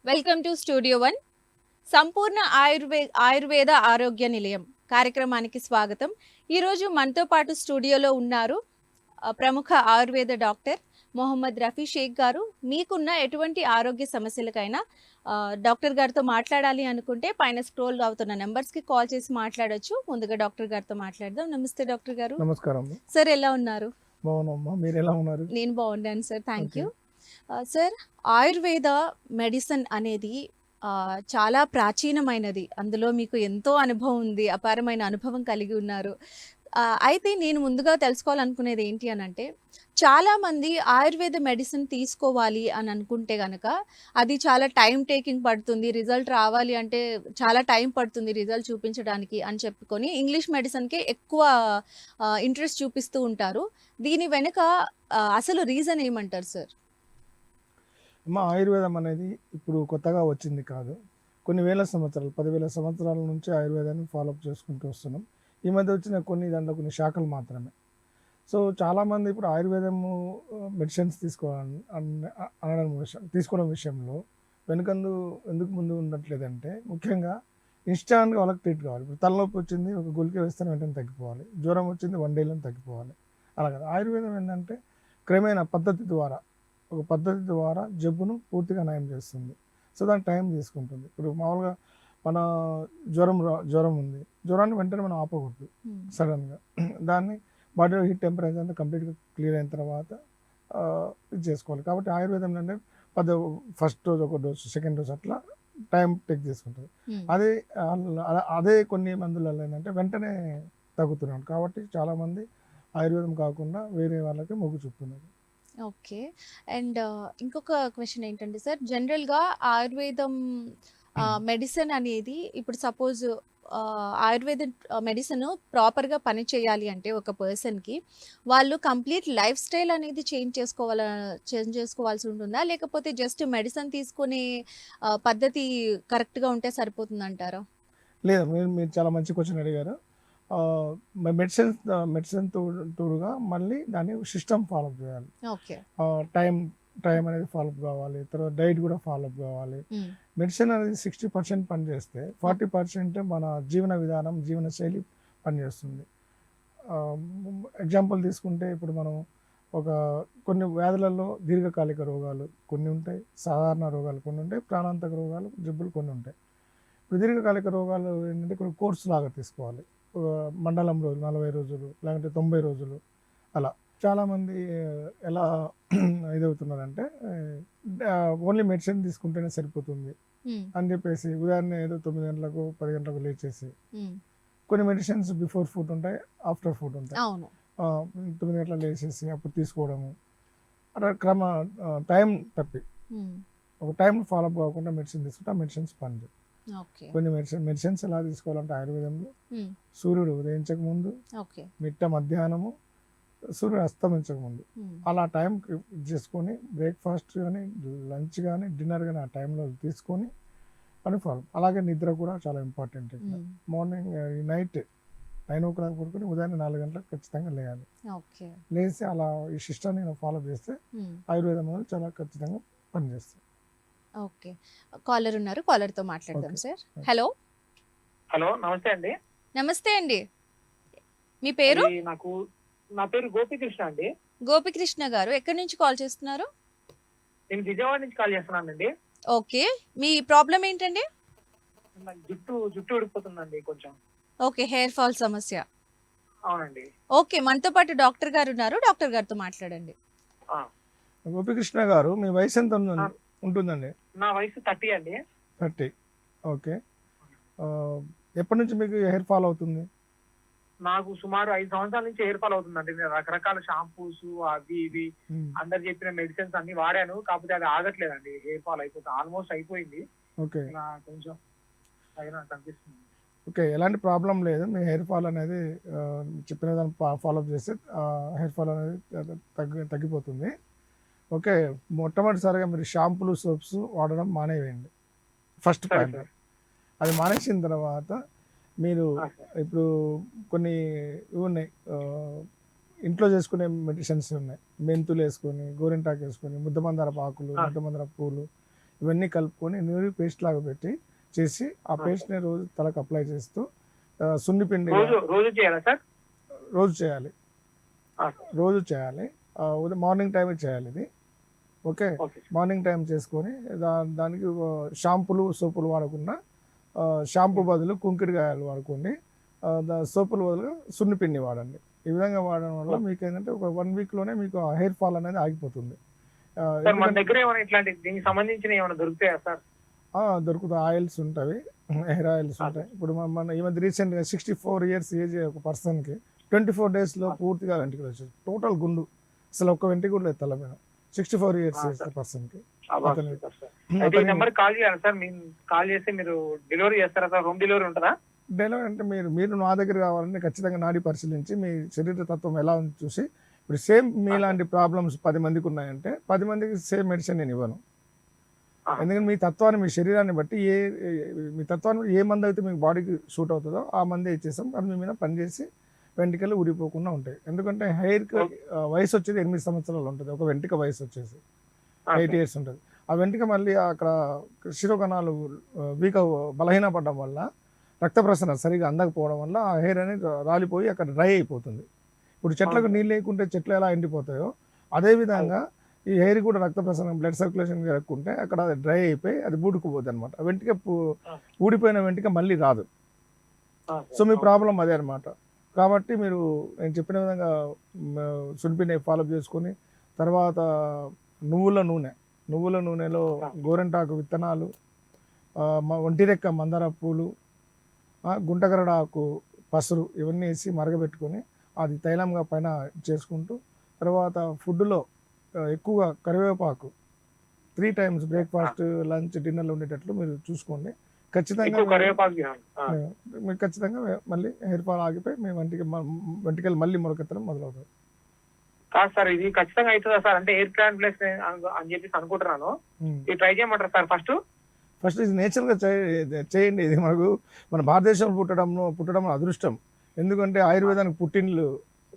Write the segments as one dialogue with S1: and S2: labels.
S1: Welcome to studio one. సంపూర్ణ ఆయుర్వేద ఆరోగ్య నిలయం కార్యక్రమానికి స్వాగతం. ఈరోజు మనతో పాటు స్టూడియోలో ఉన్నారు ప్రముఖ ఆయుర్వేద డాక్టర్ మొహమ్మద్ రఫీ షేక్ గారు. మీకున్న ఎటువంటి ఆరోగ్య సమస్యలకైనా డాక్టర్ గారితో మాట్లాడాలి అనుకుంటే పైన స్క్రోల్ అవుతున్న నెంబర్స్కి కాల్ చేసి మాట్లాడొచ్చు. ముందుగా డాక్టర్ గారితో మాట్లాడదాం. నమస్తే డాక్టర్ గారు.
S2: నమస్కారం
S1: సార్, ఎలా ఉన్నారు?
S2: బాగున్నామ్మా, మీరు ఎలా ఉన్నారు?
S1: నేను బాగున్నాను sir, thank you. Sir, Ayurveda medicine అనేది చాలా ప్రాచీనమైనది. అందులో మీకు ఎంతో అనుభవం ఉంది, అపారమైన అనుభవం కలిగి ఉన్నారు. అయితే నేను ముందుగా తెలుసుకోవాలనుకునేది ఏంటి అనంటే, చాలామంది ఆయుర్వేద మెడిసిన్ తీసుకోవాలి అని అనుకుంటే గనక అది చాలా టైం టేకింగ్ పడుతుంది, రిజల్ట్ రావాలి అంటే చాలా టైం పడుతుంది రిజల్ట్ చూపించడానికి అని చెప్పుకొని ఇంగ్లీష్ మెడిసిన్కే ఎక్కువ ఇంట్రెస్ట్ చూపిస్తూ ఉంటారు. దీని వెనుక అసలు రీజన్ ఏమంటారు సార్?
S2: అమ్మ, ఆయుర్వేదం అనేది ఇప్పుడు కొత్తగా వచ్చింది కాదు. కొన్ని వేల సంవత్సరాలు, 10,000 సంవత్సరాల నుంచి ఆయుర్వేదాన్ని ఫాలోఅప్ చేసుకుంటూ వస్తున్నాం. ఈ మధ్య వచ్చిన దాంట్లో కొన్ని శాఖలు మాత్రమే. సో చాలామంది ఇప్పుడు ఆయుర్వేదము మెడిసిన్స్ తీసుకోవడం విషయంలో ఎందుకు ముందు ఉండట్లేదంటే, ముఖ్యంగా ఇన్స్టాంట్గా వాళ్ళకి ట్రీట్ కావాలి. ఇప్పుడు తలనొప్పి వచ్చింది, ఒక గుళిక వేస్తే వెంటనే తగ్గిపోవాలి. జ్వరం వచ్చింది, 1 డేలో తగ్గిపోవాలి. అలా కాదు, ఆయుర్వేదం ఏంటంటే క్రమేణా ఒక పద్ధతి ద్వారా జబ్బును పూర్తిగా నయం చేస్తుంది. సో దానికి టైం తీసుకుంటుంది. ఇప్పుడు మామూలుగా మన జ్వరం ఉంది, జ్వరాన్ని వెంటనే మనం ఆపకూడదు సడన్గా. దాన్ని బాడీలో హీట్ టెంపరేచర్ అంతా కంప్లీట్గా క్లియర్ అయిన తర్వాత ఇది చేసుకోవాలి. కాబట్టి ఆయుర్వేదం అంటే ఫస్ట్ డోస్, ఒక డోస్, సెకండ్ డోస్ అట్లా టైం టేక్ చేసుకుంటుంది. అదే కొన్ని మందులలో ఏంటంటే వెంటనే తగ్గుతున్నాడు. కాబట్టి చాలామంది ఆయుర్వేదం కాకుండా వేరే వాళ్ళకి మొగ్గు చూపుతున్నారు.
S1: ఓకే. అండ్ ఇంకొక క్వశ్చన్ ఏంటంటే సార్, జనరల్‌గా ఆయుర్వేదం మెడిసిన్ అనేది ఇప్పుడు సపోజ్ ఆయుర్వేద మెడిసిన్ ప్రాపర్‌గా పని చేయాలి అంటే ఒక పర్సన్‌కి వాళ్ళు కంప్లీట్ లైఫ్ స్టైల్ అనేది చేంజ్ చేసుకోవాల్సి ఉంటుందా? లేకపోతే జస్ట్ మెడిసిన్ తీసుకునే పద్ధతి కరెక్ట్‌గా ఉంటే సరిపోతుందంటారా?
S2: లేదు, మీరు చాలా మంచి క్వశ్చన్ అడిగారు. మెడిసిన్ తోడుగా మళ్ళీ దాన్ని సిస్టమ్ ఫాలోఅప్ చేయాలి.
S1: ఓకే.
S2: టైం అనేది ఫాలోఅప్ కావాలి. తర్వాత డైట్ కూడా ఫాలోఅప్ కావాలి. మెడిసిన్ అనేది 60% పనిచేస్తే 40% మన జీవన విధానం, జీవన శైలి పనిచేస్తుంది. ఎగ్జాంపుల్ తీసుకుంటే ఇప్పుడు మనం కొన్ని వ్యాధులలో దీర్ఘకాలిక రోగాలు కొన్ని ఉంటాయి, సాధారణ రోగాలు కొన్ని ఉంటాయి, ప్రాణాంతక రోగాలు, జబ్బులు కొన్ని ఉంటాయి. ఇప్పుడు దీర్ఘకాలిక రోగాలు ఏంటంటే కొన్ని కోర్సు లాగా తీసుకోవాలి. మండలం రోజులు, 40 రోజులు, లేదంటే 90 రోజులు అలా. చాలామంది ఎలా ఇదవుతున్నారంటే ఓన్లీ మెడిసిన్ తీసుకుంటేనే సరిపోతుంది అని చెప్పేసి, ఉదాహరణ ఏదో 9 గంటలకు 10 గంటలకు లేచేసి కొన్ని మెడిసిన్స్ బిఫోర్ ఫుడ్ ఉంటాయి, ఆఫ్టర్ ఫుడ్ ఉంటాయి. 9 గంటలకు లేచేసి అప్పుడు తీసుకోవడము అట్లా టైం తప్పి ఒక టైం ఫాలోఅప్ కాకుండా మెడిసిన్ తీసుకుంటే ఆ మెడిసిన్స్ పనిచేయవు. కొన్ని మెడిసిన్స్ ఎలా తీసుకోవాలంటే ఆయుర్వేదంలో సూర్యుడు ఉదయించక ముందు, మిట్ట మధ్యాహ్నము, సూర్యుడు అస్తమించక ముందు అలా టైం చేసుకొని బ్రేక్ఫాస్ట్ కానీ, లంచ్ కానీ, డిన్నర్ కానీ ఆ టైంలో తీసుకొని అని ఫాలో. అలాగే నిద్ర కూడా చాలా ఇంపార్టెంట్. మార్నింగ్ నైట్ 9 o'clock పడుకొని ఉదయం 4 గంటలకు ఖచ్చితంగా లేయాలి. లేచి అలా ఈ సిస్టాన్ని ఫాలో చేస్తే ఆయుర్వేదం అనేది చాలా ఖచ్చితంగా పనిచేస్తుంది.
S1: ఓకే. కాలర్ ఉన్నారు, కాలర్తో మాట్లాడదాం సార్. హలో.
S3: నమస్తే అండి.
S1: నమస్తే అండి, మీ పేరు?
S3: నా పేరు గోపికృష్ణ అండి.
S1: గోపికృష్ణ గారు, ఎక్కడి నుంచి కాల్ చేస్తున్నారు?
S3: నేను విజయవాడ నుంచి కాల్ చేస్తున్నానండి.
S1: ఓకే, మీ ప్రాబ్లం ఏంటండి?
S3: జుట్టు ఊడిపోతుందండి కొంచెం.
S1: ఓకే, హెయిర్ ఫాల్ సమస్య.
S3: అవునండి.
S1: ఓకే, మనతో పాటు డాక్టర్ గారు ఉన్నారు, డాక్టర్ గారితో మాట్లాడండి.
S2: గోపికృష్ణ గారు, మీ వయసు ఎంత ఉంటుందండి?
S3: నా వయసు 30 అండి.
S2: 30. ఓకే. ఎప్పటి నుంచి మీకు హెయిర్ ఫాల్ అవుతుంది?
S3: నాకు సుమారు 5 సంవత్సరాల నుంచి హెయిర్ ఫాల్ అవుతుందండి. నేను రకరకాల షాంపూస్ అవి ఇవి అందరు చెప్పిన మెడిసిన్స్ అన్ని వాడాను, కాకపోతే అది ఆగట్లేదండి. హెయిర్ ఫాల్ అయిపోతుంది, ఆల్మోస్ట్ అయిపోయింది.
S2: ఓకే,
S3: కొంచెం కనిపిస్తుంది.
S2: ఓకే, ఎలాంటి ప్రాబ్లం లేదు. మీ హెయిర్ ఫాల్ అనేది చెప్పిన దాన్ని ఫాలోఅప్ చేస్తే హెయిర్ ఫాల్ అనేది తగ్గిపోతుంది. ఓకే, మొట్టమొదటిసారిగా మీరు షాంపూలు, సోప్స్ వాడడం మానేయండి. ఫస్ట్ పాయింట్ అది మానేసిన తర్వాత మీరు ఇప్పుడు కొన్ని ఇవి ఉన్నాయి, ఇంట్లో చేసుకునే మెడిసిన్స్ ఉన్నాయి. మెంతులు వేసుకొని, గోరింటాకు వేసుకొని, ముద్దమందార ఆకులు, ముద్దమందార పూలు ఇవన్నీ కలుపుకొని నూరి పేస్ట్ లాగా పెట్టి చేసి ఆ
S3: ఆ.
S2: పేస్ట్ని రోజు తలకు అప్లై చేస్తూ సున్నిపిండి
S3: రోజు రోజు చేయాలా సార్?
S2: రోజు చేయాలి,
S3: ఆ,
S2: రోజు చేయాలి. ఉదయం మార్నింగ్ టైమే చేయాలి ఇది. Okay,
S3: okay sir.
S2: Morning time చేసుకొని దానికి షాంపూలు సోపులు వాడకుండా షాంపూ బదులు కుంకుడుకాయలు వాడుకోండి, సోపుల బదులు సున్నిపిండి వాడండి. ఈ విధంగా వాడడం వల్ల మీకు ఏంటంటే ఒక 1 వీక్లోనే మీకు హెయిర్ ఫాల్ అనేది ఆగిపోతుంది.
S3: సార్ మన దగ్గర ఏమైనా ఇట్లాంటి దీనికి సంబంధించిన ఏమైనా దొరుకుతాయా సార్?
S2: దొరుకుతాయి, ఆయిల్స్ ఉంటాయి, హెయిర్ ఆయిల్స్ ఉంటాయి. ఇప్పుడు మన ఈ మధ్య రీసెంట్గా 64 ఇయర్స్ ఏజ్ ఒక పర్సన్కి 24 డేస్లో పూర్తిగా వెంట్రుకలు వచ్చేది, టోటల్ గుండు, అసలు ఒక్క వెంట్రుక కూడా లేదు తల మీద. 64 ఇయర్స్ ఏజ్ పర్సన్కి.
S3: అబ్బా,
S2: అతని-
S3: సూపర్ సార్. అయితే ఈ నెంబర్ కాల్ చేయాలి సార్? మేము కాల్ చేస్తే మీరు డెలివరీ చేస్తారా సార్? హోమ్ డెలివరీ ఉంటుందా?
S2: డెలివరీ అంటే మీరు నా దగ్గర కావాలంటే ఖచ్చితంగా నాడి పరిశీలించి మీ శరీర తత్వం ఎలా ఉంది చూసి, ఇప్పుడు సేమ్ మీలాంటి ప్రాబ్లమ్స్ 10 మందికి ఉన్నాయంటే 10 మందికి సేమ్ మెడిసిన్ నేను ఇవ్వను.
S3: ఆ.
S2: ఎందుకంటే మీ తత్వాన్ని, మీ శరీరాన్ని బట్టి మీ తత్వాన్ని బట్టి ఏ మందు అయితే మీకు బాడీకి సూట్ అవుతుందో ఆ మందే ఇచ్చేస్తాం. అది మీ మీద పనిచేసి వెంట్రుకలు ఊడిపోకుండా ఉంటాయి. ఎందుకంటే హెయిర్కి వయసు వచ్చేది 8 సంవత్సరాలు ఉంటుంది, ఒక వెంట్రుక వయసు వచ్చేసి 8 ఇయర్స్ ఉంటుంది. ఆ వెంట్రుక మళ్ళీ అక్కడ శిరోకణాలు వీక్ బలహీనపడడం వల్ల, రక్త ప్రసరణ సరిగా అందకపోవడం వల్ల ఆ హెయిర్ అనేది రాలిపోయి అక్కడ డ్రై అయిపోతుంది. ఇప్పుడు చెట్లకు నీళ్ళు లేకుంటే చెట్లు ఎలా ఎండిపోతాయో అదేవిధంగా ఈ హెయిర్ కూడా రక్త ప్రసరణ, బ్లడ్ సర్క్యులేషన్ జరగకుంటే అక్కడ అది డ్రై అయిపోయి అది బూడుకుపోతుంది అనమాట. వెంట్రుక ఊడిపోయిన వెంట్రుక మళ్ళీ రాదు. సో మీ ప్రాబ్లం అదే అనమాట. కాబట్టి మీరు నేను చెప్పిన విధంగా సున్నిపిండి ఫాలోఅప్ చేసుకొని, తర్వాత నువ్వుల నూనెలో గోరెంటాకు విత్తనాలు, ఒంటిరెక్క మందార పూలు, గుంటగరడ ఆకు, పసరు ఇవన్నీ వేసి మరగబెట్టుకొని అది తైలంగా పైన చేసుకుంటూ, తర్వాత ఫుడ్లో ఎక్కువగా కరివేపాకు 3 times బ్రేక్ఫాస్ట్, లంచ్, డిన్నర్లో ఉండేటట్లు మీరు చూసుకోండి. ఖచ్చితంగా
S3: ఎక్కువ కరివేపాకు తినాలి.
S2: మీకు ఖచ్చితంగా మళ్ళీ హెయిర్ ఫాల్ ఆగిపోయి మీ వెంట్రుకలు మళ్ళీ మొలకెత్తడం మొదలవుతుంది.
S3: కాదు సార్, ఇది ఖచ్చితంగా అవుతుందా సార్? అంటే ఎయిర్ ప్లాంట్ ప్లేస్ అని చెప్పేసి అనుకుంటున్నాను. ఇది ట్రై చేయమంటారు సార్?
S2: ఫస్ట్ ఇది నేచురల్గా చేయండి. ఇది మన భారతదేశంలో పుట్టడం అదృష్టం. ఎందుకంటే ఆయుర్వేదానికి పుట్టినలు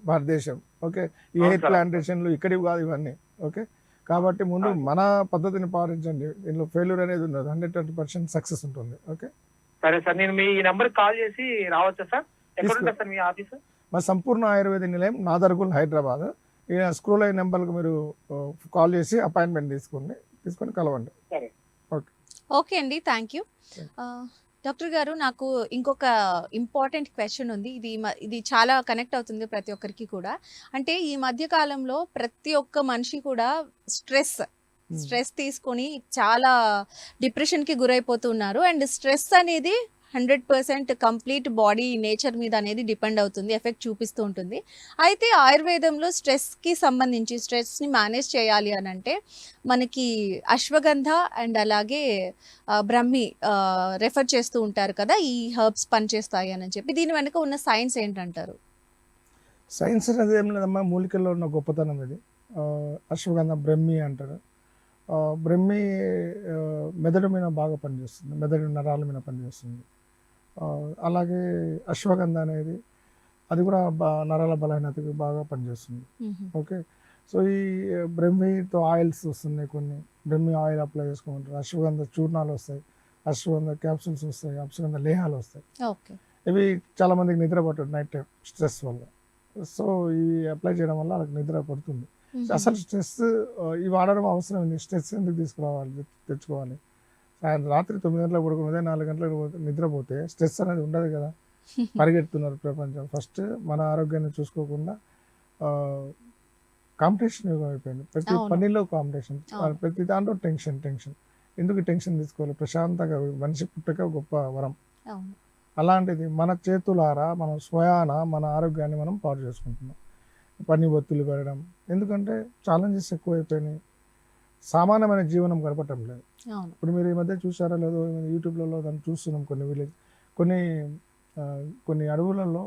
S2: భారతదేశం. ఓకే, ఈ
S3: అవును
S2: హెయిర్
S3: సార్.
S2: ప్లాంటేషన్లు ఇక్కడివి కాదు ఇవన్నీ. ఓకే, కాబట్టి ముందు మన పద్ధతిని పాటించండి. దీనిలో ఫెయిల్యూర్ అనేది ఉండదు, 120% సక్సెస్ ఉంటుంది. ఓకే,
S3: సరే సార్, నేను మీ నెంబర్ కాల్ చేసి రావచ్చా సార్? ఎక్కడ ఉంటుంది సార్ మీ ఆఫీస్?
S2: మా సంపూర్ణ ఆయుర్వేద నిలయం, నాదర్గుల్, హైదరాబాద్. ఈ స్క్రోల్ అయిన నెంబర్కి మీరు కాల్ చేసి అపాయింట్మెంట్ తీసుకొని కలవండి.
S3: సరే.
S1: ఓకే అండి, థ్యాంక్ యూ. డాక్టర్ గారు, నాకు ఇంకొక ఇంపార్టెంట్ క్వశ్చన్ ఉంది. ఇది చాలా కనెక్ట్ అవుతుంది ప్రతి ఒక్కరికి కూడా. అంటే ఈ మధ్య కాలంలో ప్రతి ఒక్క మనిషి కూడా స్ట్రెస్ తీసుకొని చాలా డిప్రెషన్కి గురైపోతున్నారు. అండ్ స్ట్రెస్ అనేది 100% కంప్లీట్ బాడీ నేచర్ మీద అనేది డిపెండ్ అవుతుంది, ఎఫెక్ట్ చూపిస్తూ ఉంటుంది. అయితే ఆయుర్వేదంలో స్ట్రెస్కి సంబంధించి స్ట్రెస్ని మేనేజ్ చేయాలి అని అంటే మనకి అశ్వగంధ అండ్ అలాగే బ్రహ్మి రెఫర్ చేస్తూ ఉంటారు కదా, ఈ హర్బ్స్ పనిచేస్తాయి అని చెప్పి. దీని వెనుక ఉన్న సైన్స్ ఏంటంటారు?
S2: సైన్స్ అనేది ఏం లేదమ్మా, మూలికల్లో ఉన్న గొప్పతనం ఇది. అశ్వగంధ, బ్రహ్మి అంటారు. బ్రహ్మి మెదడు మీద బాగా పనిచేస్తుంది, మెదడు నరాల మీద పనిచేస్తుంది. అలాగే అశ్వగంధ అనేది అది కూడా నరాల బలహీనతకి బాగా పనిచేస్తుంది. ఓకే, సో ఈ బ్రహ్మితో ఆయిల్స్ వస్తున్నాయి, కొన్ని బ్రహ్మి ఆయిల్ అప్లై చేసుకోమంటారు. అశ్వగంధ చూర్ణాలు వస్తాయి, అశ్వగంధ క్యాప్సూల్స్ వస్తాయి, అశ్వగంధ లేహాలు వస్తాయి.
S1: ఓకే,
S2: ఇవి చాలా మందికి నిద్ర పట్టదు నైట్ టైం స్ట్రెస్ వల్ల. సో ఇవి అప్లై చేయడం వల్ల వాళ్ళకి నిద్ర పడుతుంది. అసలు స్ట్రెస్ ఇవి వాడడం అవసరం ఉంది. స్ట్రెస్ ఎందుకు తెచ్చుకోవాలి? రాత్రి 9 గంటలకు పడుకుని ఉదయం 4 గంటలకు నిద్రపోతే స్ట్రెస్ అనేది ఉండదు కదా. పరిగెడుతున్నారు ప్రపంచం. ఫస్ట్ మన ఆరోగ్యాన్ని చూసుకోకుండా కాంపిటీషన్ యుగం అయిపోయింది. ప్రతి పనిలో కాంపిటీషన్, ప్రతి దాంట్లో టెన్షన్. ఎందుకు టెన్షన్ తీసుకోవాలి? ప్రశాంతంగా మనిషి పుట్టక గొప్ప వరం. అలాంటిది మన చేతులారా మనం స్వయాన మన ఆరోగ్యాన్ని మనం పాడు చేసుకుంటున్నాం. పని ఒత్తిడి పెరగడం, ఎందుకంటే ఛాలెంజెస్ ఎక్కువైపోయినాయి, సామాన్యమైన జీవనం గడపటం లేదు. ఇప్పుడు మీరు ఈ మధ్య చూసారా లేదో, యూట్యూబ్లలో దాన్ని చూస్తున్నాం. కొన్ని అడవులలో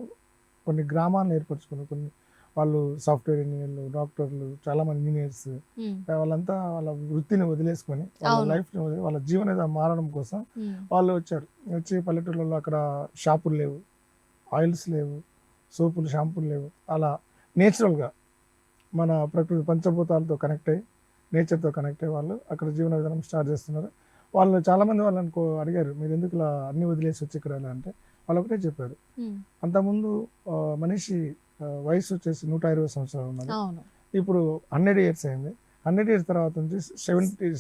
S2: కొన్ని గ్రామాలను ఏర్పరచుకుని వాళ్ళు సాఫ్ట్వేర్ ఇంజనీర్లు, డాక్టర్లు, చాలామంది ఇంజనీర్స్, వాళ్ళంతా వాళ్ళ వృత్తిని వదిలేసుకొని వాళ్ళ లైఫ్ని వదిలి వాళ్ళ జీవన మారడం కోసం వాళ్ళు వచ్చి పల్లెటూళ్ళలో అక్కడ షాపులు లేవు, ఆయిల్స్ లేవు, సోపులు, షాంపూలు లేవు. అలా నేచురల్గా మన ప్రకృతి పంచభూతాలతో కనెక్ట్ అయ్యి, నేచర్తో కనెక్ట్ అయ్యి వాళ్ళు అక్కడ జీవన విధానం స్టార్ట్ చేస్తున్నారు. వాళ్ళు చాలామంది వాళ్ళని అడిగారు, మీరు ఎందుకు ఇలా అన్ని వదిలేసి వచ్చి ఇక్కడ అని అంటే వాళ్ళు ఒకటే చెప్పారు,
S1: ఉమ్,
S2: అంతకుముందు మనిషి వయసు వచ్చేసి 120 సంవత్సరాలు ఉన్నది,
S1: అవును.
S2: ఇప్పుడు 100 ఇయర్స్ అయింది. 100 ఇయర్స్ తర్వాత నుంచి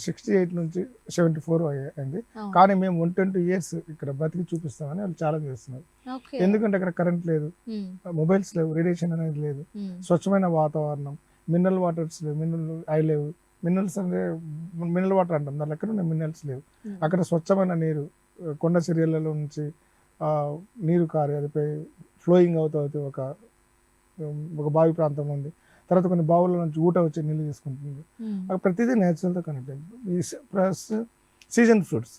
S2: 68 నుంచి 74 అయింది.
S1: అవును.
S2: కానీ మేము 120 ఇయర్స్ ఇక్కడ బతికి చూపిస్తామని వాళ్ళు ఛాలెంజ్ చేస్తున్నారు.
S1: ఓకే.
S2: ఎందుకంటే అక్కడ కరెంట్ లేదు,
S1: ఉమ్,
S2: మొబైల్స్ లేవు, రేడియేషన్ అనేది లేదు,
S1: ఉమ్,
S2: స్వచ్ఛమైన వాతావరణం, మినరల్ వాటర్స్ లేవు, మినరల్ అవి లేవు. మినరల్స్ అంటే మినరల్ వాటర్ అంటాం, దాని ఎక్కడ మినరల్స్ లేవు.
S1: ఉమ్,
S2: అక్కడ స్వచ్ఛమైన నీరు కొండ చర్యలలో నుంచి నీరు కారి అది ఫ్లోయింగ్ అవుతూ ఒక బావి ప్రాంతం ఉంది. తర్వాత కొన్ని బావుల నుంచి ఊట వచ్చి నీళ్ళు తీసుకుంటుంది.
S1: ఉమ్,
S2: అక్కడ ప్రతిదీ నేచురల్తో కనెక్ట్ అయింది. ఈ ప్లస్ సీజన్ ఫ్రూట్స్,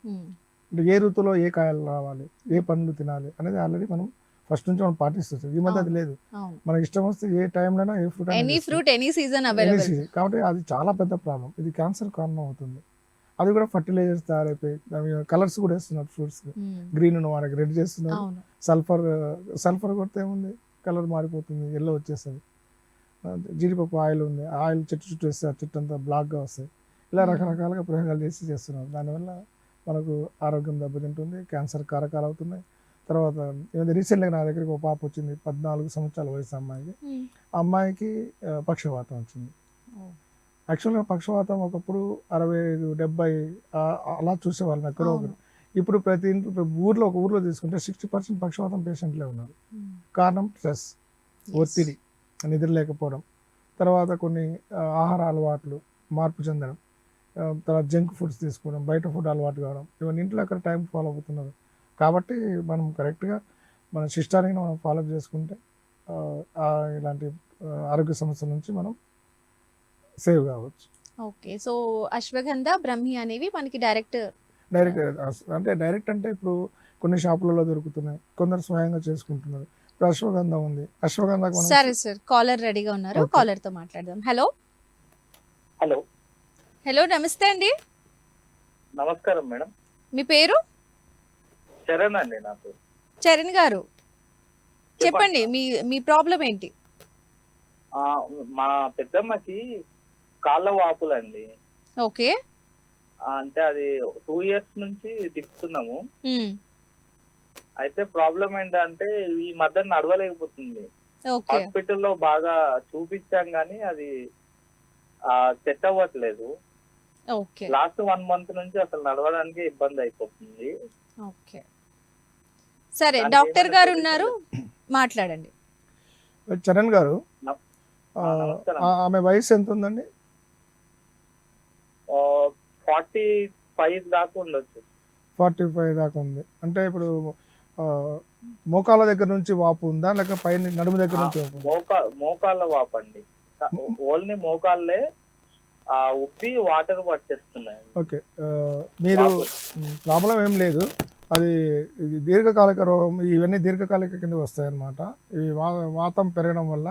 S1: ఉమ్,
S2: అంటే ఏ ఋతువులో ఏ కాయలు రావాలి, ఏ పండ్లు తినాలి అనేది ఆల్రెడీ మనం ఫస్ట్ నుంచి మనం పాటిస్తుంది. ఈ మధ్య అది లేదు,
S1: అవును.
S2: మనకి ఇష్టం వస్తే ఏ టైంలోనైనా ఏ fruit
S1: any fruit any season available.
S2: కాబట్టి అది చాలా పెద్ద ప్రాబ్లం. ఇది క్యాన్సర్ కారణం అవుతుంది. అది కూడా ఫర్టిలైజర్స్ తయారైపోయి కలర్స్ కూడా వేస్తున్నారు ఫ్రూట్స్, గ్రీన్ ఉన్న వారికి రెడ్ చేస్తున్నారు,
S1: అవును.
S2: సల్ఫర్ కొడితే ఏముంది, కలర్ మారిపోతుంది, ఎల్లో వచ్చేస్తుంది. జీడిపప్పు ఆయిల్ ఉంది, ఆయిల్ చెట్టు చుట్టూ వేస్తే ఆ చెట్టు అంతా బ్లాక్గా వస్తాయి. ఇలా రకరకాలుగా ప్రయోగాలు చేస్తున్నారు. దానివల్ల మనకు ఆరోగ్యం దెబ్బతింటుంది, క్యాన్సర్ కారకాలు అవుతున్నాయి. తర్వాత రీసెంట్గా నా దగ్గరికి ఒక పాప వచ్చింది, 14 సంవత్సరాల వయసు అమ్మాయికి.
S1: ఉమ్,
S2: ఆ అమ్మాయికి పక్షవాతం వచ్చింది.
S1: ఓ,
S2: యాక్చువల్గా పక్షవాతం ఒకప్పుడు 65, 70 అలా చూసేవాళ్ళం ఎక్కడో
S1: అవును.
S2: ఒకరు. ఇప్పుడు ప్రతి ఇంట్లో ఒక ఊర్లో తీసుకుంటే 60% పక్షవాతం పేషెంట్లే ఉన్నారు.
S1: ఉమ్,
S2: కారణం స్ట్రెస్,
S1: yes.
S2: ఒత్తిడి, నిద్ర లేకపోవడం, తర్వాత కొన్ని ఆహార అలవాట్లు మార్పు చెందడం, తర్వాత జంక్ ఫుడ్స్ తీసుకోవడం, బయట ఫుడ్ అలవాటు కావడం, ఇవన్నీ ఇంట్లో అక్కడ టైం ఫాలో అవుతున్నారు. కాబట్టి మనం కరెక్ట్గా మన శిష్టాన్ని మనం ఫాలో చేసుకుంటే ఇలాంటి ఆరోగ్య సమస్యల నుంచి మనం సేవ్ కావచ్చు.
S1: ఓకే. సో అశ్వగంధ, బ్రహ్మి అనేవి మనకి డైరెక్ట్
S2: అంటే డైరెక్ట్ అంటే ఇప్పుడు కొన్ని షాపులలో దొరుకుతున్నాయి, కొందరు స్వయంగా చేసుకుంటున్నారు. ఇప్పుడు అశ్వగంధ ఉంది, అశ్వగంధకు మనం
S1: సరే సార్, కాలర్ రెడీగా ఉన్నారు,
S2: Okay.
S1: కాలర్ తో మాట్లాడదాం. హలో
S3: హలో,
S1: హలో, నమస్తే అండి.
S3: నమస్కారం మేడం.
S1: మీ పేరు?
S3: చరణ్ అండి నా పేరు.
S1: చరణ్ గారు, చెప్పండి మీ మీ ప్రాబ్లం ఏంటి?
S3: ఆ, మా పెద్దమ్మకి కాళ్ళ వాపులండి.
S1: ఓకే.
S3: అంటే అది 2 ఇయర్స్ నుంచి తిప్పుతున్నాము.
S1: ఉమ్,
S3: అయితే ప్రాబ్లం ఏంటంటే ఈ మధ్య నడవలేకపోతుంది.
S1: ఓకే.
S3: హాస్పిటల్లో బాగా చూపించాం కానీ అది సెట్ అవ్వట్లేదు.
S1: ఓకే.
S3: లాస్ట్ 1 మంత్ నుంచి అసలు నడవడానికి ఇబ్బంది అయిపోతుంది.
S1: ఓకే. సరే,
S3: దానికి
S1: డాక్టర్
S3: ఏమైనా
S1: గారు
S3: solution
S1: ఉన్నారు, మాట్లాడండి.
S2: చరణ్ గారు,
S3: నమస్కారం.
S2: ఆమె వయసు ఎంత ఉందండి?
S3: 45 దాకా ఉండొచ్చు.
S2: 45 దాకా ఉంది. అంటే ఇప్పుడు మోకాళ్ళ దగ్గర నుంచి వాపు ఉందా, లేక పైన నడుము దగ్గర నుంచి వాపు ఉందా?
S3: మోకాళ్ళ వాపండి. ఓన్లీ మోకాళ్ళే ఉప్పి వాటర్ పట్టేస్తున్నాయి.
S2: ఓకే, మీరు ప్రాబ్లం ఏం లేదు, అది ఇది దీర్ఘకాలిక రోగం, ఇవన్నీ దీర్ఘకాలిక కింద వస్తాయి అన్నమాట. ఈ వాతం పెరగడం వల్ల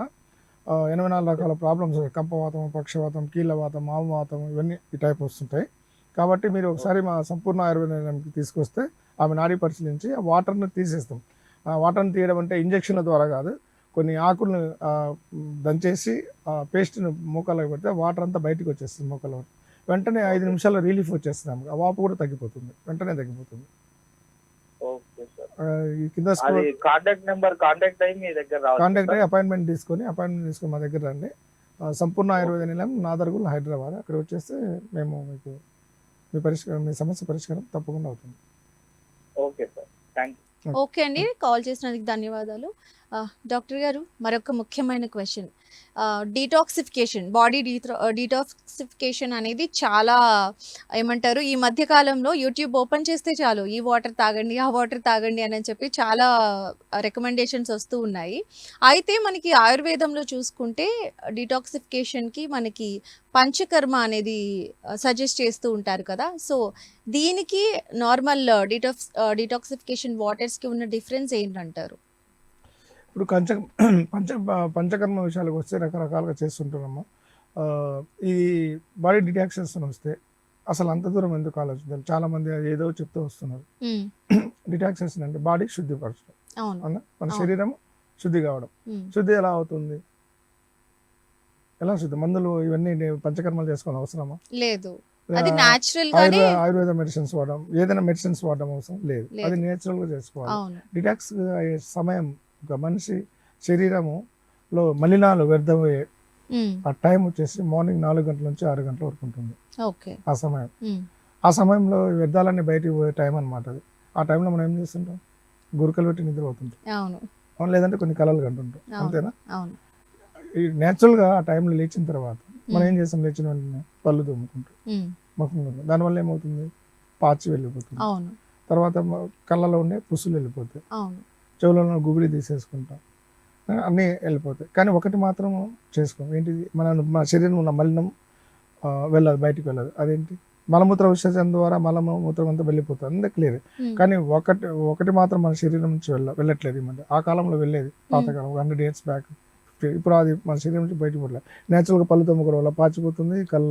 S2: 84 రకాల ప్రాబ్లమ్స్, కంపవాతం, పక్షవాతం, కీళ్ళవాతం, ఆమవాతం, ఇవన్నీ ఈ టైప్ వస్తుంటాయి. కాబట్టి మీరు ఒకసారి మా సంపూర్ణ ఆయుర్వేదానికి తీసుకొస్తే ఆమె నాడీ పరిశీలించి ఆ వాటర్ని తీసేస్తాం. ఆ వాటర్ని తీయడం అంటే ఇంజక్షన్ల ద్వారా కాదు, కొన్ని ఆకులను దంచేసి ఆ పేస్ట్ని మోకాళ్ళకి పెడితే వాటర్ అంతా బయటకు వచ్చేస్తుంది మోకాళ్ళ. వెంటనే 5 నిమిషాల్లో రిలీఫ్ వచ్చేస్తుంది ఆమెకు, ఆ వాపు కూడా తగ్గిపోతుంది, వెంటనే తగ్గిపోతుంది.
S3: Okay sir.
S2: ఈ కింద
S3: అది కాంటాక్ట్ నెంబర్ కాంటాక్ట్ అయ్యి మీ దగ్గర రావచ్చు
S2: కాంటాక్ట్
S3: సార్?
S2: అయ్యి అపాయింట్మెంట్ తీసుకొని మా దగ్గర రండి. సంపూర్ణ ఆయుర్వేద నిలయం, నాదర్గుల్, హైదరాబాద్. అక్కడ వచ్చేస్తే మేము మీకు మీ సమస్య పరిష్కారం తప్పకుండా అవుతుంది.
S3: Okay sir, thank you.
S1: Okay అండి, కాల్ చేసినందుకు ధన్యవాదాలు. డాక్టర్ గారు, మరొక ముఖ్యమైన క్వశ్చన్. డీటాక్సిఫికేషన్, బాడీ డీటాక్సిఫికేషన్ అనేది చాలా ఏమంటారు, ఈ మధ్య కాలంలో యూట్యూబ్ ఓపెన్ చేస్తే చాలు ఈ వాటర్ తాగండి, ఆ వాటర్ తాగండి అని చెప్పి చాలా రికమెండేషన్స్ వస్తూ ఉన్నాయి. అయితే మనకి ఆయుర్వేదంలో చూసుకుంటే డీటాక్సిఫికేషన్కి మనకి పంచకర్మ అనేది సజెస్ట్ చేస్తూ ఉంటారు కదా. సో దీనికి నార్మల్ డీటాక్సిఫికేషన్ వాటర్స్కి ఉన్న డిఫరెన్స్ ఏంటంటారు?
S2: ఇప్పుడు పంచకర్మ విషయాలకు వస్తే రకరకాలుగా చేస్తుంటారమ్మా. ఇది బాడీ డిటాక్సేషన్ వస్తే అసలు అంత దూరం ఎందుకు ఆలోచించాలి? చాలామంది ఏదో చెప్తూ వస్తున్నారు. డిటాక్సేషన్ అంటే బాడీ శుద్ధిపరచడం,
S1: అవును,
S2: మన శరీరం శుద్ధి కావడం. శుద్ధి ఎలా అవుతుంది? ఎలా శుద్ధి? మందులు ఇవన్నీ పంచకర్మలు చేసుకోవాలి అవసరమా?
S1: లేదు. అది న్యాచురల్ గానే
S2: ఆయుర్వేద మెడిసిన్స్ వాడడం, ఏదైనా మెడిసిన్స్ వాడడం అవసరం లేదు.
S1: లేదు.
S2: అది నేచురల్గా చేసుకోవాలి.
S1: అవును.
S2: డిటాక్స్ అయ్యే సమయం ఒక మనిషి శరీరములో మలినాలు వ్యర్థమయ్యే
S1: ఉమ్,
S2: ఆ టైం వచ్చేసి మార్నింగ్ 4 గంటల నుంచి 6 గంటల వరకు ఉంటుంది
S1: ఓకే.
S2: ఆ సమయం.
S1: ఉమ్,
S2: ఆ సమయంలో వ్యర్థాలన్నీ బయటికి పోయే టైం అనమాట అది. ఆ టైంలో మనం ఏం చేస్తుంటాం, గురకలు పెట్టి నిద్రపోతుంటాం,
S1: అవును.
S2: అవును, లేదంటే కొన్ని కళలు కంటుంటాం,
S1: అవును.
S2: అంతేనా?
S1: అవును.
S2: ఈ నేచురల్గా ఆ టైంలో లేచిన తర్వాత మనం
S1: ఉమ్,
S2: ఏం చేస్తాం, లేచిన వెంటనే పళ్ళు తోముకుంటాం,
S1: ఉమ్,
S2: ముఖం కడుక్కుంటాం. దానివల్ల ఏమవుతుంది, పాచి వెళ్ళిపోతుంది.
S1: అవును.
S2: తర్వాత కళ్ళలో ఉండే పుసులు వెళ్ళిపోతాయి,
S1: అవును.
S2: చెవులలో గుబిలి తీసేసుకుంటాం, అన్నీ వెళ్ళిపోతాయి. కానీ ఒకటి మాత్రం చేసుకోం, ఏంటిది, మన శరీరం ఉన్న మలినం వెళ్ళదు, బయటికి వెళ్ళదు. అదేంటి, మలమూత్ర విసర్జన ద్వారా మలమూత్రం అంతా వెళ్ళిపోతుంది, అంతా క్లియర్.
S1: ఉమ్,
S2: కానీ ఒకటి మాత్రం మన శరీరం నుంచి వెళ్ళట్లేదు ఈ మధ్య. ఆ కాలంలో వెళ్ళేది, పాతకాలం 100 years బ్యాక్. ఇప్పుడు అది మన శరీరం నుంచి బయటకు పోవట్లేదు. నేచురల్గా పళ్ళు తోముకోవడం వల్ల పాచిపోతుంది, కళ్ళ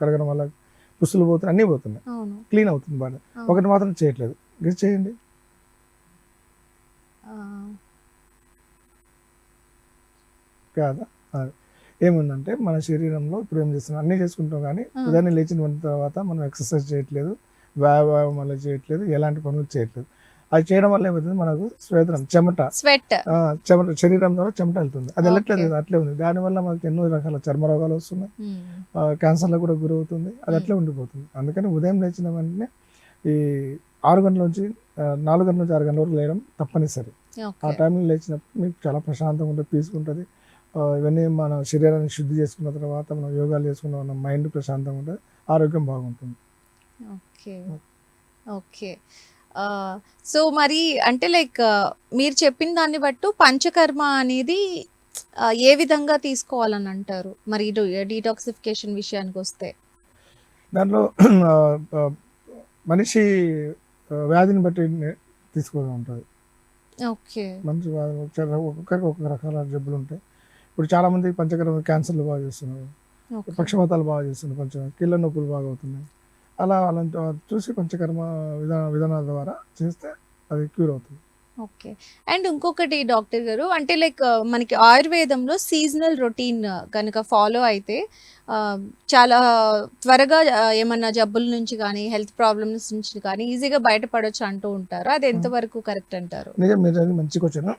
S2: కరగడం వల్ల పుస్తులు పోతున్నాయి, అన్నీ పోతున్నాయి,
S1: అవును.
S2: క్లీన్ అవుతుంది బాగా.
S1: అవును.
S2: ఒకటి మాత్రం చేయట్లేదు, గెస్ చేయండి.
S1: ఆ,
S2: కాదా? అది ఏముందంటే మన శరీరంలో ఇప్పుడు ఏం చేస్తున్నాం, అన్నీ చేసుకుంటాం, కానీ
S1: ఆ.
S2: ఉదయాన్నే లేచిన తర్వాత మనం ఎక్సర్సైజ్ చేయట్లేదు, వ్యాయామాలు చేయట్లేదు, ఎలాంటి పనులు చేయట్లేదు. అది చేయడం వల్ల ఏమవుతుంది, మనకు స్వేదనం, చెమట,
S1: స్వెట్.
S2: చెమట శరీరం ద్వారా చెమట వెళ్తుంది, అది వెళ్ళట్లేదు,
S1: ఓకే.
S2: అట్లే ఉంది. దానివల్ల మనకి ఎన్నో రకాల చర్మ రోగాలు వస్తున్నాయి,
S1: ఉమ్,
S2: క్యాన్సర్లకు కూడా గురవుతుంది, అది అట్లే ఉండిపోతుంది. అందుకని ఉదయం లేచిన వెంటనే ఈ 6 గంటల నుంచి 4 గంటల నుంచి 6 గంటల వరకు లేయడం తప్పనిసరి. ఆ
S1: ఓకే.
S2: టైంలో లేచినప్పుడు మీకు చాలా ప్రశాంతంగా ఉంటుంది, పీస్గా ఉంటుంది. ఇవన్నీ మన శరీరాన్ని శుద్ధి చేసుకున్న తర్వాత మనం యోగాలు చేసుకున్న మన మైండ్ ప్రశాంతంగా ఉంటుంది, ఆరోగ్యం బాగుంటుంది.
S1: ఓకే. ఓకే. సో మరి అంటే లైక్ మీరు చెప్పిన దాన్ని బట్టు పంచకర్మ అనేది ఏ విధంగా తీసుకోవాలని అంటారు మరి డీటాక్సిఫికేషన్ విషయానికి వస్తే?
S2: దాంట్లో ఆ, ఆ, మనిషి వ్యాధిని బట్టి తీసుకోవడం ఉంటుంది.
S1: ఓకే.
S2: మంచి ఒక్కొక్కరికి ఒక్కొక్క రకాల జబ్బులు ఉంటాయి. ఇప్పుడు చాలామంది పంచకర్మ క్యాన్సర్లు బాగా చేస్తున్నారు,
S1: ఓకే.
S2: పక్షవాతాలు బాగా చేస్తున్నారు, కీళ్ళ నొప్పులు బాగా అవుతున్నాయి. అలా అలాంటి చూసి పంచకర్మ విధానాల ద్వారా చేస్తే అది క్యూర్ అవుతుంది.
S1: ఓకే. అండ్ ఇంకొకటి డాక్టర్ గారు అంటే లైక్ మనకి ఆయుర్వేదంలో సీజనల్ రొటీన్ కనుక ఫాలో అయితే చాలా త్వరగా ఏమన్నా జబ్బుల నుంచి కానీ హెల్త్ ప్రాబ్లమ్స్ నుంచి కానీ ఈజీగా బయటపడొచ్చు అంటూ ఉంటారు. అది ఎంతవరకు కరెక్ట్ అంటారు?
S2: నిజం, మీరు అది మంచిగా వచ్చాను.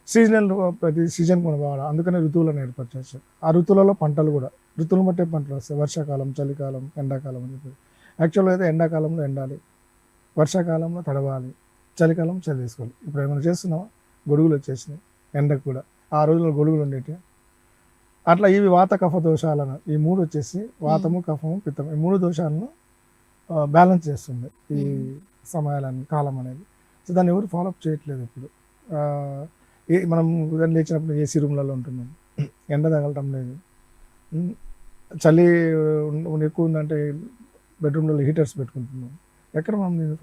S2: సీజనల్ ప్రతి సీజన్ కూడా వాడాలి, అందుకనే ఋతువులను ఏర్పరచవచ్చు. ఆ ఋతువులలో పంటలు కూడా ఋతువులు బట్టే పంటలు వస్తాయి, వర్షాకాలం, చలికాలం, ఎండాకాలం అని చెప్పి. యాక్చువల్గా అయితే ఎండాకాలంలో ఎండాలి, వర్షాకాలంలో తడవాలి, చలికాలం చలి తీసుకోవాలి. ఇప్పుడు ఏమైనా చేస్తున్నావా, గొడుగులు వచ్చేసినాయి ఎండకు కూడా, ఆ రోజుల్లో గొడుగులు ఉండేవి. అట్లా ఇవి వాత కఫ దోషాలను, ఈ 3 వచ్చేసి వాతము, కఫము, పిత్తము, ఈ 3 దోషాలను బ్యాలెన్స్ చేస్తుంది ఈ సమయాలని, కాలం అనేది. సో దాన్ని ఎవరు ఫాలోఅప్ చేయట్లేదు ఇప్పుడు. మనం ఉదయం లేచినప్పుడు ఏసీ రూమ్లలో ఉంటున్నాం, ఎండ తగలటం లేదు, చలి ఎక్కువ ఉందంటే బెడ్రూమ్లో హీటర్స్ పెట్టుకుంటున్నాం. ఎక్కడ మనం దీన్ని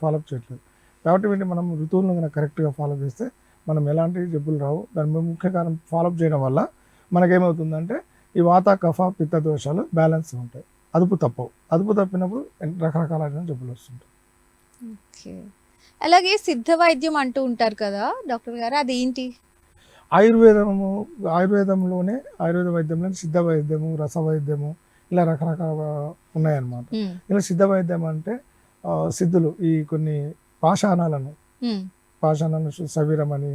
S2: ఫాలోఅప్ చేయట్లేదు. కాబట్టి వీటిని మనం ఋతువులను కనుక కరెక్ట్గా ఫాలోఅప్ చేస్తే మనం ఎలాంటి జబ్బులు రావు. దాని ముఖ్య కారణం ఫాలోఅప్ చేయడం వల్ల మనకేమవుతుందంటే ఈ వాత కఫ పిత్త దోషాలు బ్యాలెన్స్ ఉంటాయి, అదుపు తప్పవు. అదుపు తప్పినప్పుడు రకరకాలైన జబ్బులు వస్తుంటాయి.
S1: ఓకే. అలాగే సిద్ధ వైద్యం అంటూ ఉంటారు కదా డాక్టర్ గారు, అదేంటి?
S2: ఆయుర్వేదంలోనే ఆయుర్వేద వైద్యంలో సిద్ధ వైద్యము, రస వైద్యము, ఇలా రకరకాల ఉన్నాయన్నమాట. ఇలా సిద్ధ వైద్యం అంటే సిద్ధులు ఈ కొన్ని పాషాణాలను సవీరం అని,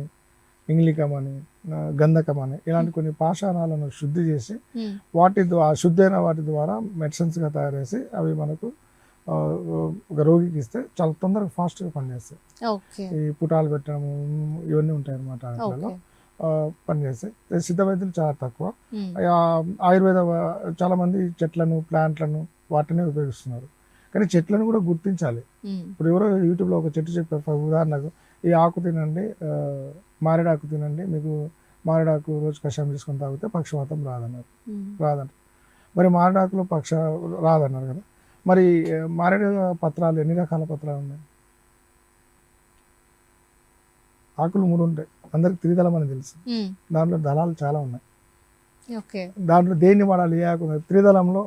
S2: ఇంగ్లికం అని, గంధకం అని, ఇలాంటి కొన్ని పాషాణాలను శుద్ధి చేసి శుద్ధైన వాటి ద్వారా మెడిసిన్స్గా తయారు చేసి అవి మనకు ఒక రోగికి ఇస్తే చాలా తొందరగా ఫాస్ట్గా పనిచేస్తాయి. ఈ పుటాలు పెట్టడము ఇవన్నీ ఉంటాయి అన్నమాట, వాటిలో పనిచేస్తాయి. సిద్ధ వైద్యులు చాలా తక్కువ. ఆయుర్వేద చాలామంది చెట్లను, ప్లాంట్లను వాటిని ఉపయోగిస్తున్నారు. కానీ చెట్లను కూడా గుర్తించాలి. ఇప్పుడు ఎవరో యూట్యూబ్లో ఒక చెట్టు చెప్పారు, ఉదాహరణకు ఈ ఆకు తినండి, మారేడాకు తినండి, మీకు మారేడాకు రోజు కషాయం తీసుకొని తాగితే పక్షవాతం రాదంటారు. మరి మారేడాకులో రాదన్నారు కదా, మరి మారేడు పత్రాలు ఎన్ని రకాల పత్రాలు ఉన్నాయి? ఆకులు 3 ఉంటాయి, అందరికి త్రిదళం అని తెలుసు, దాంట్లో దళాలు చాలా ఉన్నాయి. దాంట్లో దేన్ని వాడాలి, ఏ ఆకు? త్రిదళంలో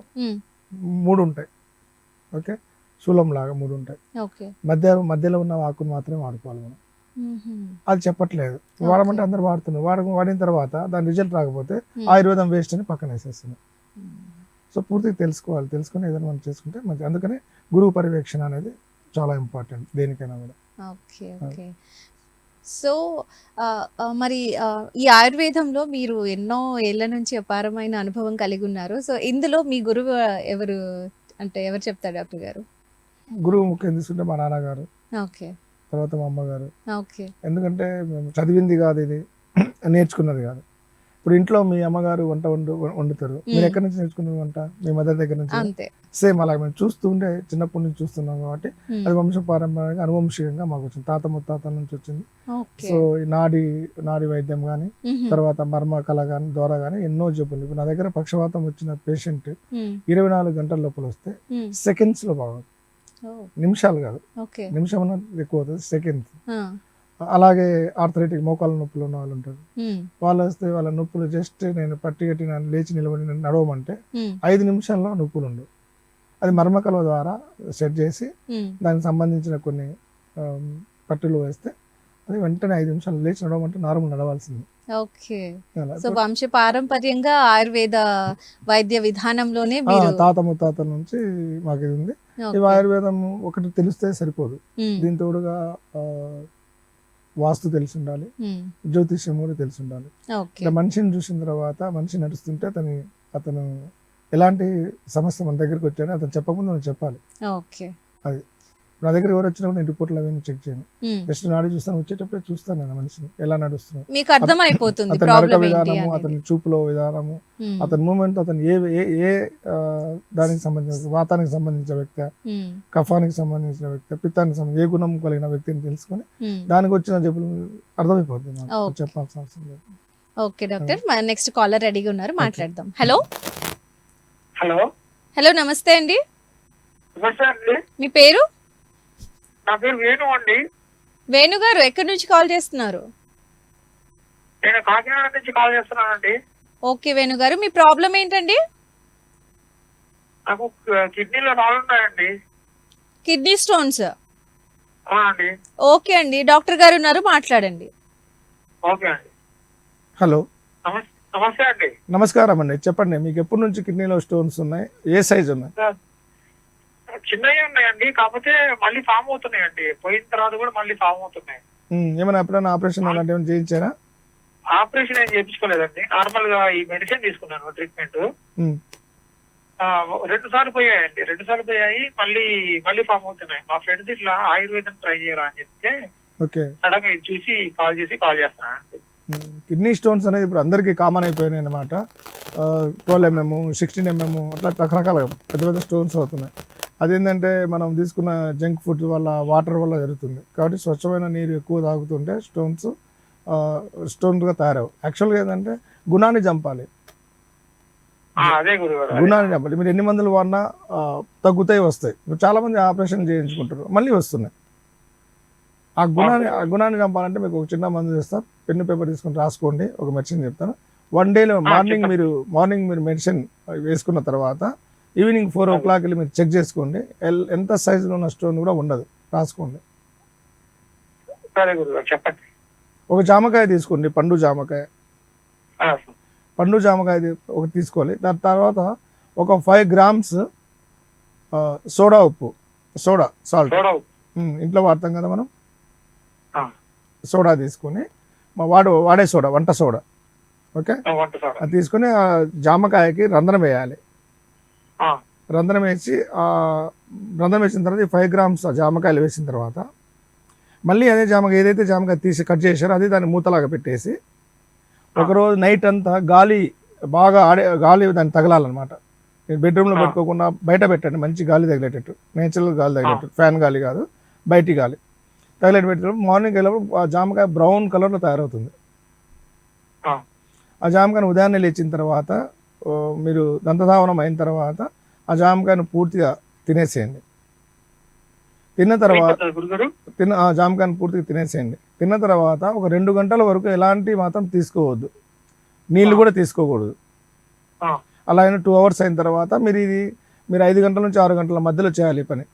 S2: 3 ఉంటాయి, ఓకే, శూలం లాగా 3 ఉంటాయి. మధ్యలో ఉన్న ఆకును మాత్రమే వాడుకోవాలి మనం. అది చెప్పట్లేదు, వాడమంటే అందరు వాడుతున్నారు. వాడిన తర్వాత దాని రిజల్ట్ రాకపోతే ఆయుర్వేదం వేస్ట్ అని పక్కన వేసేస్తున్నారు. సో పూర్తిగా తెలుసుకోవాలి, తెలుసుకొని ఏదైనా మనం చేసుకుంటే మంచి. అందుకనే గురువు పర్యవేక్షణ అనేది చాలా ఇంపార్టెంట్ దేనికైనా కూడా.
S1: ఓకే. ఓకే. సో, మరి ఈ ఆయుర్వేదంలో మీరు ఎన్నో ఏళ్ల నుంచి అపారమైన అనుభవం కలిగి ఉన్నారు. సో, ఇందులో మీ గురువు ఎవరు? అంటే ఎవరు చెప్తారు డాక్టర్ గారు?
S2: గురువు ముఖ్యం తీసుకుంటే మా నాన్నగారు,
S1: ఓకే.
S2: తర్వాత మా అమ్మగారు.
S1: ఓకే.
S2: ఎందుకంటే మేము చదివింది కాదు ఇది, నేర్చుకున్నది కాదు. ఇప్పుడు ఇంట్లో మీ అమ్మగారు వంట వండుతారు, మీరు ఎక్కడి నుంచి నేర్చుకున్నారు వంట? మీ మదర్ దగ్గర నుంచి.
S1: అంతే.
S2: సేమ్ అలా మేము చూస్తూ ఉంటే చిన్నప్పటి నుంచి చూస్తున్నాం కాబట్టి అది వంశపారంపర్యంగా అనువంశికంగా మాకు వచ్చింది, తాత ముత్తాతల నుంచి వచ్చింది.
S1: ఓకే.
S2: సో ఈ నాడి వైద్యం కానీ, తర్వాత మర్మ కళ కానీ, ద్వారా కానీ ఎన్నో జబ్బులు. ఇప్పుడు నా దగ్గర పక్షవాతం వచ్చిన పేషెంట్ 24 గంటల లోపల వస్తే సెకండ్స్ లో బాగుంది, నిమిషాలు కాదు.
S1: ఓకే.
S2: నిమిషం అన్నది ఎక్కువ అవుతుంది, సెకండ్స్. అలాగే ఆర్థరైటిక్ మోకాళ్ళ నొప్పులు ఉన్న వాళ్ళు ఉంటారు, వాళ్ళు వస్తే వాళ్ళ నొప్పులు జస్ట్ నేను పట్టి కట్టి లేచి నిలబడి నడవమంటే 5 నిమిషాల్లో నొప్పులు ఉండవు. అది మర్మకల ద్వారా సెట్ చేసి దానికి సంబంధించిన కొన్ని పట్టులు వేస్తే అది వెంటనే 5 నిమిషాలు లేచి నడవమంటే నార్మల్ నడవాల్సింది.
S1: ఓకే. సో వంశ పారంపర్యంగా ఆయుర్వేద వైద్య విధానంలోనే
S2: తాత ముత్తాతల నుంచి మాకు ఇది ఉంది. ఈ ఆయుర్వేదం ఒకటి తెలిస్తే సరిపోదు, దీని తోడుగా వాస్తు తెలిసి ఉండాలి, జ్యోతిష్యం కూడా తెలిసి ఉండాలి. మనిషిని చూసిన తర్వాత మనిషి నడుస్తుంటే అతను ఎలాంటి సమస్య మన దగ్గరికి వచ్చాడో అతను చెప్పకుండా మనం చెప్పాలి. అది నా దగ్గర ఎవరు వచ్చినా కూడా నేను రిపోర్ట్లు అవన్నీ చెక్ చేయను, జస్ట్ నాడి చూస్తాను, వచ్చేటప్పుడే చూస్తాను నేను మనిషిని ఎలా నడుస్తున్నాడు,
S1: మీకు అర్థమైపోతుంది
S2: అతని నడక విధానము, అతని చూపులో విధానము, అతని మూమెంట్, అతను ఏ దానికి సంబంధించిన వాతానికి సంబంధించిన వ్యక్తి, కఫానికి సంబంధించిన వ్యక్తి, పిత్తానికి సంబంధించిన ఏ గుణం కలిగిన వ్యక్తిని తెలుసుకొని దానికి వచ్చిన జబ్బులు అర్థమైపోతుంది, చెప్పాల్సిన అవసరం లేదు.
S1: ఓకే డాక్టర్, నెక్స్ట్ కాలర్ రెడీగా ఉన్నారు, మాట్లాడదాం. హలో
S3: హలో
S1: హలో నమస్తే అండి,
S3: నమస్తే అండి.
S1: మీ పేరు?
S3: నా పేరు వేణు అండి.
S1: వేణు గారు ఎక్కడి నుంచి కాల్ చేస్తున్నారు?
S3: నేను కాకినాడ నుంచి కాల్ చేస్తున్నానండి.
S1: ఓకే వేణు గారు, మీ ప్రాబ్లం ఏంటండి?
S3: నాకు కిడ్నీలో రాళ్ళు ఉన్నాయండి.
S1: Kidney stones?
S3: అవునండి.
S1: ఓకే అండి, డాక్టర్ గారు ఉన్నారు, మాట్లాడండి.
S3: ఓకే అండి.
S2: హలో,
S3: నమస్తే అండి.
S2: నమస్కారం అండి, చెప్పండి మీకు ఎప్పటి నుంచి కిడ్నీలో స్టోన్స్ ఉన్నాయి, ఏ సైజ్ ఉన్నాయి?
S3: చిన్నవి ఉన్నాయండి, కాకపోతే మళ్ళీ ఫామ్ అవుతున్నాయండి, పోయిన తర్వాత కూడా మళ్ళీ ఫామ్ అవుతున్నాయి.
S2: ఏమైనా ఎప్పుడైనా ఆపరేషన్ అలాంటి ఏమైనా చేయించారా?
S3: ఆపరేషన్ ఏం చేయించుకోలేదండి, నార్మల్ గా ఈ మెడిసిన్ తీసుకున్నాను ట్రీట్మెంట్. 2 సార్లు పోయాయండి, 2 సార్లు పోయాయి, మళ్ళీ ఫామ్ అవుతున్నాయి. మా ఫ్రెండ్స్ ఇట్లా ఆయుర్వేదం ట్రై చేయరా అని చెప్తే సడన్ గా చూసి కాల్ చేస్తాను.
S2: కిడ్నీ స్టోన్స్ అనేది ఇప్పుడు అందరికీ కామన్ అయిపోయినాయి అనమాట. 12 mm, 16 mm అట్లా రకరకాల పెద్ద పెద్ద స్టోన్స్ అవుతున్నాయి. అదేంటంటే మనం తీసుకున్న జంక్ ఫుడ్ వల్ల, వాటర్ వల్ల జరుగుతుంది. కాబట్టి స్వచ్ఛమైన నీరు ఎక్కువ తాగుతుంటే స్టోన్గా తయారవు. యాక్చువల్గా ఏంటంటే గుణాన్ని చంపాలి, గుణాన్ని చంపాలి. మీరు ఎన్ని మందులు వాడినా తగ్గుతాయి, వస్తాయి. చాలా మంది ఆపరేషన్ చేయించుకుంటారు, మళ్ళీ వస్తున్నాయి. ఆ గుణాన్ని చంపాలంటే మీకు ఒక చిన్న మందు చేస్తాను, పెన్ను పేపర్ తీసుకొని రాసుకోండి, ఒక మెడిసిన్ చెప్తాను. 1 డేలో మార్నింగ్ మీరు మెడిసిన్ వేసుకున్న తర్వాత ఈవినింగ్ 4 o'clock వెళ్ళి మీరు చెక్ చేసుకోండి, ఎంత సైజులో ఉన్న స్టోన్ కూడా ఉండదు, రాసుకోండి. ఒక జామకాయ తీసుకోండి, పండు జామకాయ ఒకటి తీసుకోవాలి. దాని తర్వాత ఒక 5 grams సోడా ఉప్పు, సాల్ట్ ఇంట్లో వాడతాం కదా మనం, సోడా తీసుకొని వాడే సోడా, వంట సోడా, ఓకే, అది తీసుకొని ఆ జామకాయకి రంధ్రం వేయాలి. రంధ్రం వేసిన తర్వాత 5 grams జామకాయలు వేసిన తర్వాత మళ్ళీ అదే ఏదైతే జామకాయ తీసి కట్ చేశారో అది దాన్ని మూతలాగా పెట్టేసి ఒకరోజు నైట్ అంతా బాగా గాలి దాన్ని తగలాలన్నమాట. బెడ్రూమ్లో పెట్టుకోకుండా బయట పెట్టండి, మంచి గాలి తగిలేటట్టు, నేచురల్ గాలి తగిలేటట్టు, ఫ్యాన్ గాలి కాదు, బయటి గాలి తగిలేట్టు పెట్టేటప్పుడు మార్నింగ్ వెళ్ళినప్పుడు ఆ జామకాయ బ్రౌన్ కలర్లో తయారవుతుంది. ఆ జామకాయను ఉదయాన్నే లేచిన తర్వాత మీరు దంతధావనం అయిన తర్వాత ఆ జామకాయను పూర్తిగా తినేసేయండి. తిన్న తర్వాత జామకాయను పూర్తిగా తినేసేయండి. తిన్న తర్వాత ఒక 2 గంటల వరకు ఎలాంటి మాత్రం తీసుకోవద్దు, నీళ్ళు కూడా తీసుకోకూడదు. అలా అయినా 2 hours అయిన తర్వాత మీరు 5 గంటల నుంచి 6 గంటల మధ్యలో చేయాలి ఈ పని.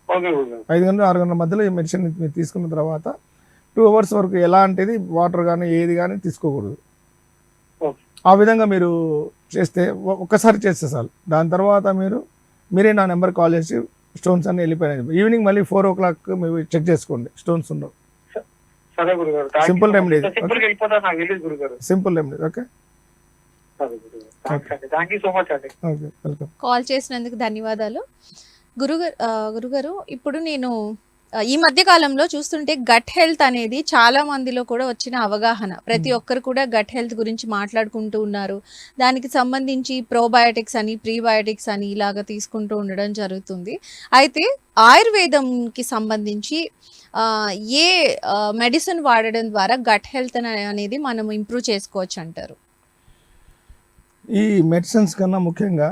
S2: 5 గంటల 6 గంటల మధ్యలో ఈ మెడిసిన్ మీరు తీసుకున్న తర్వాత 2 hours వరకు ఎలాంటిది వాటర్ కానీ ఏది కానీ తీసుకోకూడదు.
S3: ఓకే.
S2: ఆ విధంగా మీరు చేస్తే ఒక్కసారి చేస్తే చాలు. దాని తర్వాత మీరే నా నెంబర్ కాల్ చేసి స్టోన్స్ అన్ని వెళ్ళిపోయినాయి ఈవినింగ్ మళ్ళీ 4 o'clock మీరు చెక్ చేసుకోండి, స్టోన్స్ ఉండవు.
S3: సరే గురుగారు,
S2: Simple remedy.
S3: సింపుల్ గా వెళ్ళిపోతా నాకు తెలియదు గురుగారు.
S2: Simple remedy. ఓకే
S3: సరే గురుగారు, థ్యాంక్స్ అండి, థ్యాంక్ యూ సో మచ్ అండి.
S2: Okay welcome.
S1: కాల్ చేసినందుకు ధన్యవాదాలు. గురుగారు ఇప్పుడు నేను ఈ మధ్య కాలంలో చూస్తుంటే గట్ హెల్త్ అనేది చాలా మందిలో కూడా వచ్చిన అవగాహన. ప్రతి ఒక్కరు కూడా గట్ హెల్త్ గురించి మాట్లాడుకుంటూ ఉన్నారు. దానికి సంబంధించి ప్రోబయోటిక్స్ అని, ప్రీబయోటిక్స్ అని ఇలాగ తీసుకుంటూ ఉండడం జరుగుతుంది. అయితే ఆయుర్వేదంకి సంబంధించి ఏ మెడిసిన్ వాడడం ద్వారా గట్ హెల్త్ అనేది మనం ఇంప్రూవ్ చేసుకోవచ్చు అంటారు?
S2: ఈ మెడిసిన్స్ కన్నా ముఖ్యంగా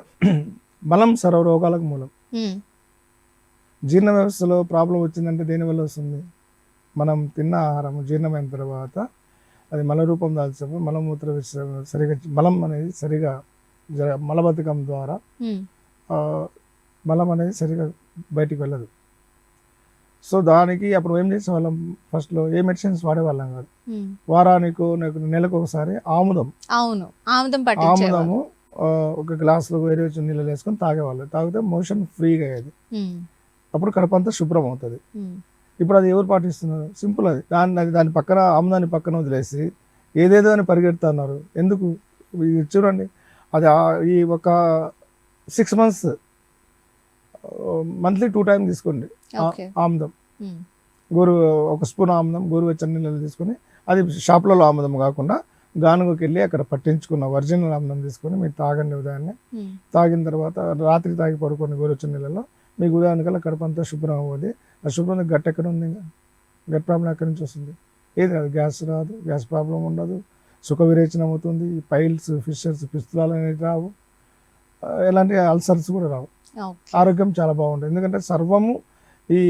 S2: బలం సర్వ రోగాలకు మూలం. జీర్ణ వ్యవస్థలో ప్రాబ్లం వచ్చిందంటే దేనివల్ల వస్తుంది? మనం తిన్న ఆహారం జీర్ణమైన తర్వాత అది మల రూపం దాల్చినప్పుడు మలమూత్ర సరిగా మలం అనేది సరిగా మలబద్ధకం ద్వారా మలం అనేది సరిగా బయటికి వెళ్ళదు. సో దానికి అప్పుడు ఏం చేసేవాళ్ళం, ఫస్ట్లో ఏ మెడిసిన్స్ వాడేవాళ్ళం కాదు. వారానికి నెలకు ఒకసారి ఆముదము ఒక గ్లాసులో వేరే నీళ్ళు వేసుకొని తాగేవాళ్ళు. తాగితే మోషన్ ఫ్రీగా అయ్యేది, అప్పుడు కడుపంతా శుభ్రం అవుతుంది. ఇప్పుడు అది ఎవరు పాటిస్తున్నారు? సింపుల్, అది దాని పక్కన ఆముదాన్ని పక్కన వదిలేసి ఏదేదో అని పరిగెడుతున్నారు. ఎందుకు? చూడండి, అది ఈ ఒక 6 months మంత్లీ 2 times తీసుకోండి ఆముదం. ఒక స్పూన్ ఆముదం గోరువెచ్చని నీళ్ళు తీసుకొని, అది షాప్లలో ఆముదం కాకుండా గానుగకి వెళ్ళి అక్కడ పట్టించుకున్న ఒరిజినల్ ఆముదం తీసుకొని మీరు తాగండి. ఉదయాన్నే తాగిన తర్వాత రాత్రి తాగి పడుకోండి గోరువెచ్చని నీళ్ళలో. మీకు ఉదాహరణకల్లా కడుపంతా శుభ్రం అవ్వదు. ఆ శుభ్రంగా గట్ ఎక్కడ ఉంది? గట్ ప్రాబ్లం ఎక్కడి నుంచి వస్తుంది? ఏది రాదు, గ్యాస్ రాదు, గ్యాస్ ప్రాబ్లం ఉండదు, సుఖ విరేచనం అవుతుంది, పైల్స్, ఫిషర్స్, పిస్తులాలు అనేవి రావు, ఎలాంటి అల్సర్స్ కూడా రావు. ఆరోగ్యం చాలా బాగుంటుంది. ఎందుకంటే సర్వము ఈ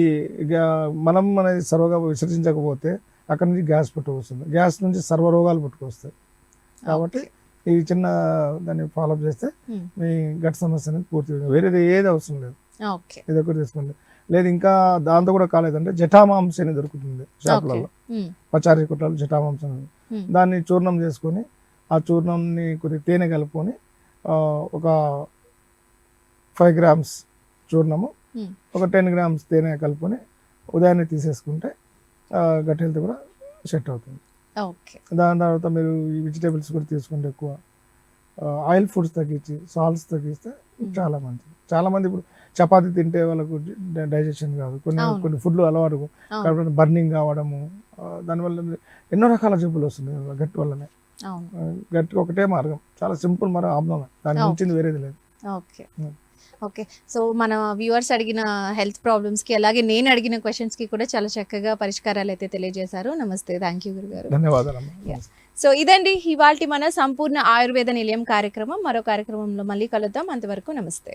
S2: మనం అనేది సర్వగా విసర్జించకపోతే అక్కడ నుంచి గ్యాస్ పుట్టుకొస్తుంది, గ్యాస్ నుంచి సర్వ రోగాలు పుట్టుకొస్తాయి. కాబట్టి ఈ చిన్న దాన్ని ఫాలోఅప్ చేస్తే మీ గట్ సమస్య అనేది పూర్తిగా వేరేది ఏది అవసరం లేదు. ఇది ఒకటి తీసుకోండి. లేదు ఇంకా దాంతో కూడా కాలేదంటే జటామాంస అని దొరుకుతుంది షాపులలో, పచారీ కుట్రాలు జటామాంసం. దాన్ని చూర్ణం చేసుకొని ఆ చూర్ణంని కొద్దిగా తేనె కలుపుకొని ఒక 5 grams చూర్ణము, ఒక 10 grams తేనె కలుపుకొని ఉదయాన్నే తీసేసుకుంటే గట్ హెల్త్ కూడా సెట్ అవుతుంది. దాని తర్వాత మీరు ఈ వెజిటేబుల్స్ కూడా తీసుకుంటే ఎక్కువ ఆయిల్ ఫుడ్స్ తగ్గించి సాల్ట్స్ తగ్గిస్తే చాలా మంచిది. చాలా మంది ఇప్పుడు చపాతీ తింటే వాళ్ళకు డైజెషన్ కాదు, కొన్ని ఫుడ్లు అలవాటు కాబట్టి బర్నింగ్ కావడము, దానివల్ల ఎన్నో రకాల జబ్బులు వస్తున్నాయి గట్ వల్లనే. గట్ ఒకటే మార్గం, చాలా సింపుల్ మార్గం ఆమ్లం, దాని మించింది వేరేది లేదు.
S1: ఓకే, సో మన వ్యూవర్స్ అడిగిన హెల్త్ ప్రాబ్లమ్స్కి అలాగే నేను అడిగిన క్వశ్చన్స్కి కూడా చాలా చక్కగా పరిష్కారాలు అయితే తెలియజేశారు. నమస్తే, థ్యాంక్ యూ గురుగారు.
S2: ధన్యవాదాలు.
S1: సో ఇదండి ఇవాల్టి మన సంపూర్ణ ఆయుర్వేద నిలయం కార్యక్రమం. మరో కార్యక్రమంలో మళ్ళీ కలుద్దాం. అంతవరకు నమస్తే.